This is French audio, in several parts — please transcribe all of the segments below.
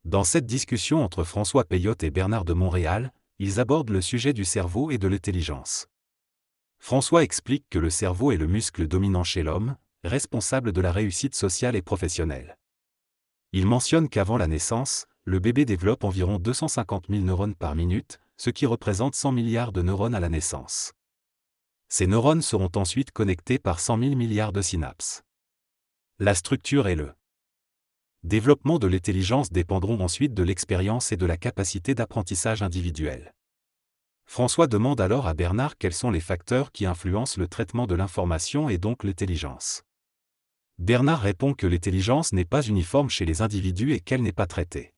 Dans cette discussion entre François Peyotte et Bernard de Montréal, ils abordent le sujet du cerveau et de l'intelligence. François explique que le cerveau est le muscle dominant chez l'homme, responsable de la réussite sociale et professionnelle. Il mentionne qu'avant la naissance, le bébé développe environ 250 000 neurones par minute, ce qui représente 100 milliards de neurones à la naissance. Ces neurones seront ensuite connectés par 100 000 milliards de synapses. La structure et le développement de l'intelligence dépendront ensuite de l'expérience et de la capacité d'apprentissage individuelle. François demande alors à Bernard quels sont les facteurs qui influencent le traitement de l'information et donc l'intelligence. Bernard répond que l'intelligence n'est pas uniforme chez les individus et qu'elle n'est pas traitée.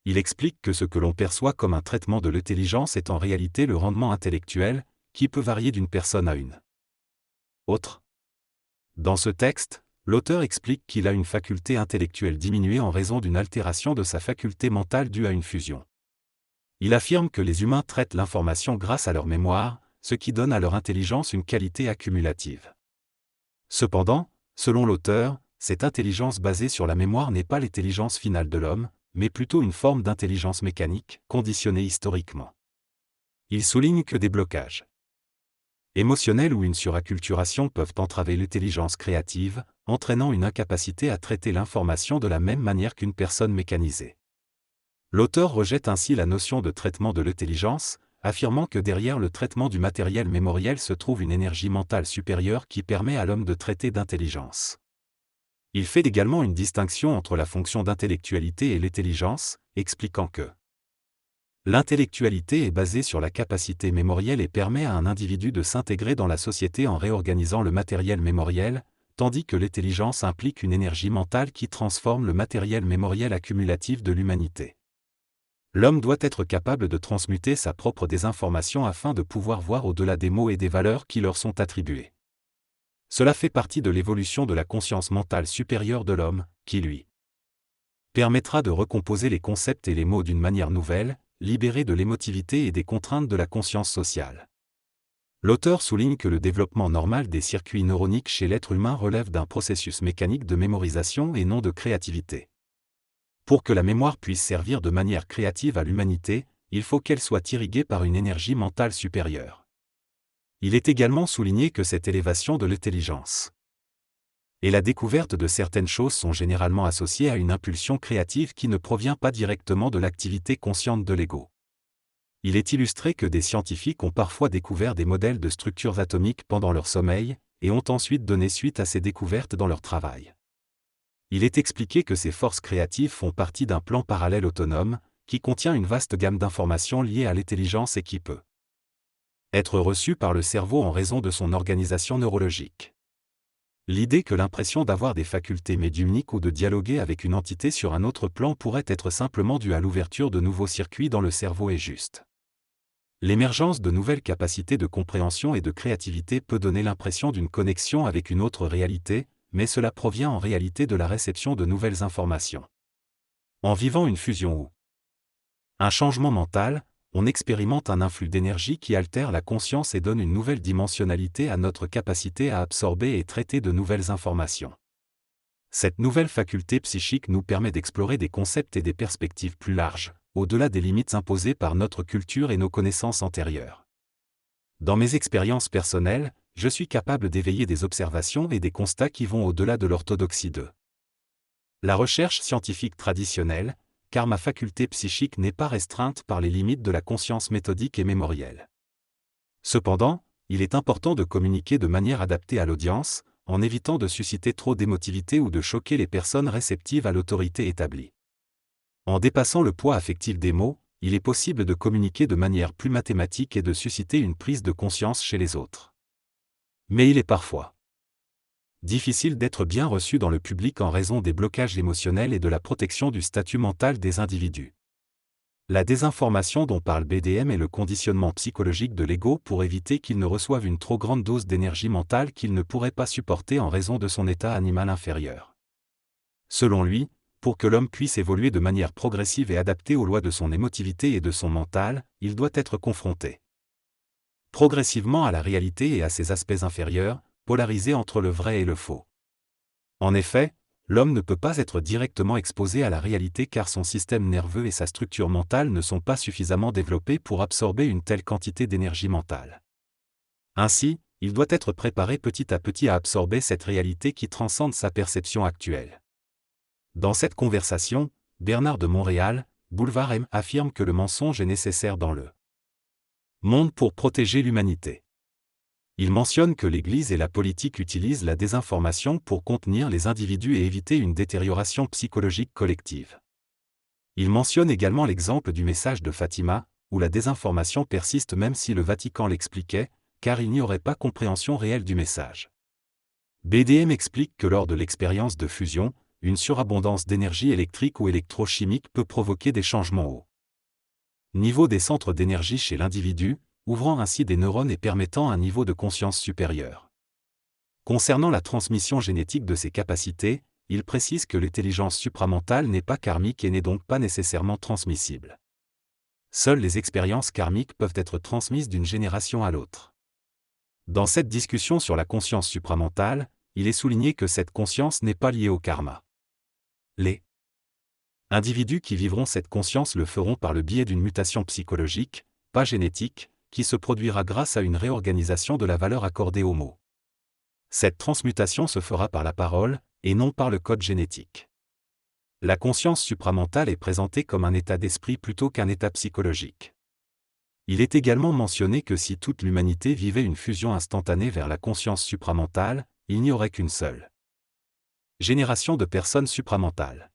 Il explique que ce que l'on perçoit comme un traitement de l'intelligence est en réalité le rendement intellectuel, qui peut varier d'une personne à une autre. Dans ce texte, l'auteur explique qu'il a une faculté intellectuelle diminuée en raison d'une altération de sa faculté mentale due à une fusion. Il affirme que les humains traitent l'information grâce à leur mémoire, ce qui donne à leur intelligence une qualité accumulative. Cependant, selon l'auteur, cette intelligence basée sur la mémoire n'est pas l'intelligence finale de l'homme, mais plutôt une forme d'intelligence mécanique, conditionnée historiquement. Il souligne que des blocages émotionnels ou une suracculturation peuvent entraver l'intelligence créative, entraînant une incapacité à traiter l'information de la même manière qu'une personne mécanisée. L'auteur rejette ainsi la notion de traitement de l'intelligence, affirmant que derrière le traitement du matériel mémoriel se trouve une énergie mentale supérieure qui permet à l'homme de traiter d'intelligence. Il fait également une distinction entre la fonction d'intellectualité et l'intelligence, expliquant que l'intellectualité est basée sur la capacité mémorielle et permet à un individu de s'intégrer dans la société en réorganisant le matériel mémoriel, tandis que l'intelligence implique une énergie mentale qui transforme le matériel mémoriel accumulatif de l'humanité. L'homme doit être capable de transmuter sa propre désinformation afin de pouvoir voir au-delà des mots et des valeurs qui leur sont attribuées. Cela fait partie de l'évolution de la conscience mentale supérieure de l'homme, qui lui permettra de recomposer les concepts et les mots d'une manière nouvelle, libérée de l'émotivité et des contraintes de la conscience sociale. L'auteur souligne que le développement normal des circuits neuroniques chez l'être humain relève d'un processus mécanique de mémorisation et non de créativité. Pour que la mémoire puisse servir de manière créative à l'humanité, il faut qu'elle soit irriguée par une énergie mentale supérieure. Il est également souligné que cette élévation de l'intelligence et la découverte de certaines choses sont généralement associées à une impulsion créative qui ne provient pas directement de l'activité consciente de l'ego. Il est illustré que des scientifiques ont parfois découvert des modèles de structures atomiques pendant leur sommeil, et ont ensuite donné suite à ces découvertes dans leur travail. Il est expliqué que ces forces créatives font partie d'un plan parallèle autonome, qui contient une vaste gamme d'informations liées à l'intelligence et qui peut être reçue par le cerveau en raison de son organisation neurologique. L'idée que l'impression d'avoir des facultés médiumniques ou de dialoguer avec une entité sur un autre plan pourrait être simplement due à l'ouverture de nouveaux circuits dans le cerveau est juste. L'émergence de nouvelles capacités de compréhension et de créativité peut donner l'impression d'une connexion avec une autre réalité, mais cela provient en réalité de la réception de nouvelles informations. En vivant une fusion ou un changement mental, on expérimente un influx d'énergie qui altère la conscience et donne une nouvelle dimensionnalité à notre capacité à absorber et traiter de nouvelles informations. Cette nouvelle faculté psychique nous permet d'explorer des concepts et des perspectives plus larges, au-delà des limites imposées par notre culture et nos connaissances antérieures. Dans mes expériences personnelles, je suis capable d'éveiller des observations et des constats qui vont au-delà de l'orthodoxie de la recherche scientifique traditionnelle, car ma faculté psychique n'est pas restreinte par les limites de la conscience méthodique et mémorielle. Cependant, il est important de communiquer de manière adaptée à l'audience, en évitant de susciter trop d'émotivité ou de choquer les personnes réceptives à l'autorité établie. En dépassant le poids affectif des mots, il est possible de communiquer de manière plus mathématique et de susciter une prise de conscience chez les autres. Mais il est parfois difficile d'être bien reçu dans le public en raison des blocages émotionnels et de la protection du statut mental des individus. La désinformation dont parle BDM est le conditionnement psychologique de l'ego pour éviter qu'il ne reçoive une trop grande dose d'énergie mentale qu'il ne pourrait pas supporter en raison de son état animal inférieur. Selon lui, pour que l'homme puisse évoluer de manière progressive et adaptée aux lois de son émotivité et de son mental, il doit être confronté progressivement à la réalité et à ses aspects inférieurs, polarisés entre le vrai et le faux. En effet, l'homme ne peut pas être directement exposé à la réalité car son système nerveux et sa structure mentale ne sont pas suffisamment développés pour absorber une telle quantité d'énergie mentale. Ainsi, il doit être préparé petit à petit à absorber cette réalité qui transcende sa perception actuelle. Dans cette conversation, Bernard de Montréal, Boulevard M, affirme que le mensonge est nécessaire dans le monde pour protéger l'humanité. Il mentionne que l'Église et la politique utilisent la désinformation pour contenir les individus et éviter une détérioration psychologique collective. Il mentionne également l'exemple du message de Fatima, où la désinformation persiste même si le Vatican l'expliquait, car il n'y aurait pas compréhension réelle du message. BDM explique que lors de l'expérience de fusion, une surabondance d'énergie électrique ou électrochimique peut provoquer des changements au niveau des centres d'énergie chez l'individu, ouvrant ainsi des neurones et permettant un niveau de conscience supérieur. Concernant la transmission génétique de ces capacités, il précise que l'intelligence supramentale n'est pas karmique et n'est donc pas nécessairement transmissible. Seules les expériences karmiques peuvent être transmises d'une génération à l'autre. Dans cette discussion sur la conscience supramentale, il est souligné que cette conscience n'est pas liée au karma. Les individus qui vivront cette conscience le feront par le biais d'une mutation psychologique, pas génétique, qui se produira grâce à une réorganisation de la valeur accordée aux mots. Cette transmutation se fera par la parole, et non par le code génétique. La conscience supramentale est présentée comme un état d'esprit plutôt qu'un état psychologique. Il est également mentionné que si toute l'humanité vivait une fusion instantanée vers la conscience supramentale, il n'y aurait qu'une seule génération de personnes supramentales.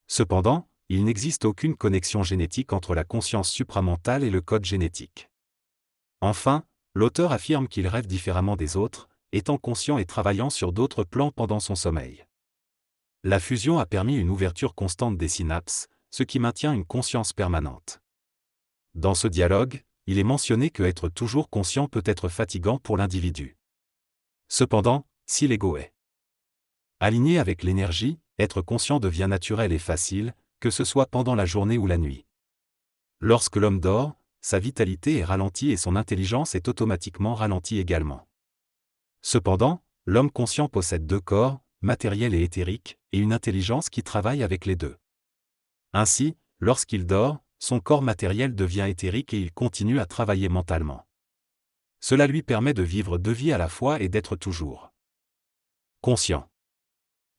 Cependant, il n'existe aucune connexion génétique entre la conscience supramentale et le code génétique. Enfin, l'auteur affirme qu'il rêve différemment des autres, étant conscient et travaillant sur d'autres plans pendant son sommeil. La fusion a permis une ouverture constante des synapses, ce qui maintient une conscience permanente. Dans ce dialogue, il est mentionné que être toujours conscient peut être fatigant pour l'individu. Cependant, si l'ego est aligné avec l'énergie, être conscient devient naturel et facile, que ce soit pendant la journée ou la nuit. Lorsque l'homme dort, sa vitalité est ralentie et son intelligence est automatiquement ralentie également. Cependant, l'homme conscient possède deux corps, matériel et éthérique, et une intelligence qui travaille avec les deux. Ainsi, lorsqu'il dort, son corps matériel devient éthérique et il continue à travailler mentalement. Cela lui permet de vivre deux vies à la fois et d'être toujours conscient.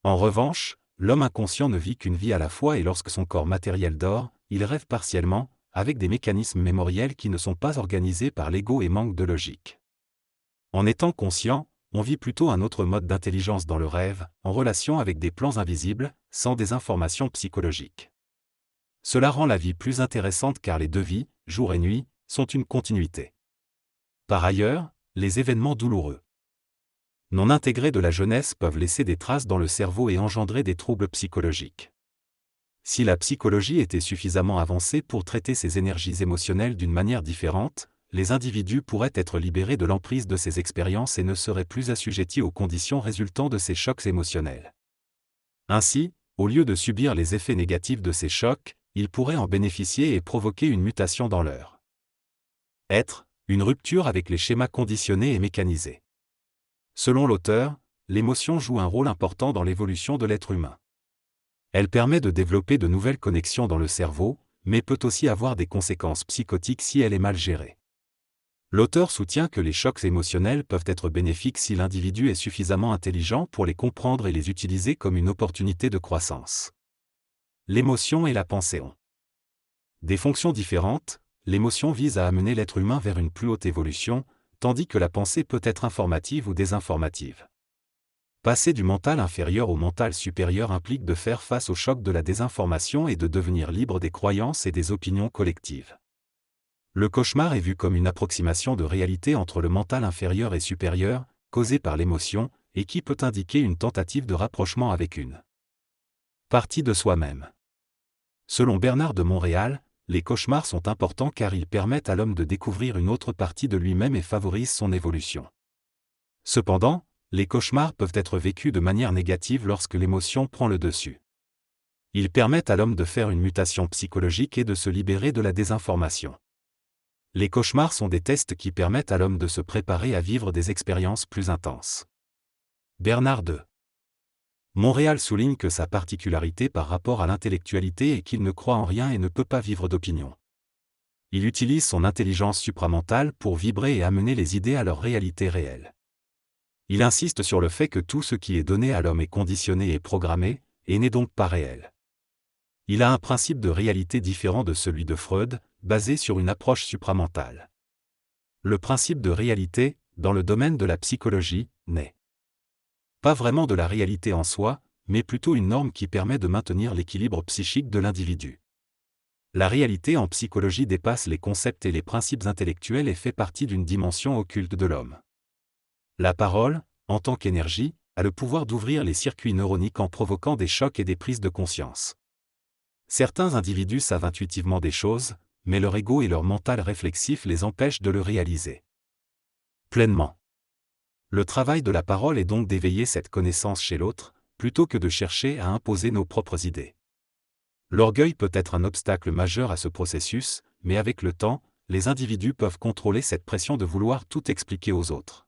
En revanche, l'homme inconscient ne vit qu'une vie à la fois et lorsque son corps matériel dort, il rêve partiellement, avec des mécanismes mémoriels qui ne sont pas organisés par l'ego et manquent de logique. En étant conscient, on vit plutôt un autre mode d'intelligence dans le rêve, en relation avec des plans invisibles, sans des informations psychologiques. Cela rend la vie plus intéressante car les deux vies, jour et nuit, sont une continuité. Par ailleurs, les événements douloureux non intégrés de la jeunesse peuvent laisser des traces dans le cerveau et engendrer des troubles psychologiques. Si la psychologie était suffisamment avancée pour traiter ces énergies émotionnelles d'une manière différente, les individus pourraient être libérés de l'emprise de ces expériences et ne seraient plus assujettis aux conditions résultant de ces chocs émotionnels. Ainsi, au lieu de subir les effets négatifs de ces chocs, ils pourraient en bénéficier et provoquer une mutation dans leur être, une rupture avec les schémas conditionnés et mécanisés. Selon l'auteur, l'émotion joue un rôle important dans l'évolution de l'être humain. Elle permet de développer de nouvelles connexions dans le cerveau, mais peut aussi avoir des conséquences psychotiques si elle est mal gérée. L'auteur soutient que les chocs émotionnels peuvent être bénéfiques si l'individu est suffisamment intelligent pour les comprendre et les utiliser comme une opportunité de croissance. L'émotion et la pensée ont des fonctions différentes. L'émotion vise à amener l'être humain vers une plus haute évolution, tandis que la pensée peut être informative ou désinformative. Passer du mental inférieur au mental supérieur implique de faire face au choc de la désinformation et de devenir libre des croyances et des opinions collectives. Le cauchemar est vu comme une approximation de réalité entre le mental inférieur et supérieur, causée par l'émotion, et qui peut indiquer une tentative de rapprochement avec une partie de soi-même. Selon Bernard de Montréal, les cauchemars sont importants car ils permettent à l'homme de découvrir une autre partie de lui-même et favorisent son évolution. Cependant, les cauchemars peuvent être vécus de manière négative lorsque l'émotion prend le dessus. Ils permettent à l'homme de faire une mutation psychologique et de se libérer de la désinformation. Les cauchemars sont des tests qui permettent à l'homme de se préparer à vivre des expériences plus intenses. Bernard de Montréal souligne que sa particularité par rapport à l'intellectualité est qu'il ne croit en rien et ne peut pas vivre d'opinion. Il utilise son intelligence supramentale pour vibrer et amener les idées à leur réalité réelle. Il insiste sur le fait que tout ce qui est donné à l'homme est conditionné et programmé, et n'est donc pas réel. Il a un principe de réalité différent de celui de Freud, basé sur une approche supramentale. Le principe de réalité, dans le domaine de la psychologie, n'est pas vraiment de la réalité en soi, mais plutôt une norme qui permet de maintenir l'équilibre psychique de l'individu. La réalité en psychologie dépasse les concepts et les principes intellectuels et fait partie d'une dimension occulte de l'homme. La parole, en tant qu'énergie, a le pouvoir d'ouvrir les circuits neuroniques en provoquant des chocs et des prises de conscience. Certains individus savent intuitivement des choses, mais leur ego et leur mental réflexif les empêchent de le réaliser pleinement. Le travail de la parole est donc d'éveiller cette connaissance chez l'autre, plutôt que de chercher à imposer nos propres idées. L'orgueil peut être un obstacle majeur à ce processus, mais avec le temps, les individus peuvent contrôler cette pression de vouloir tout expliquer aux autres.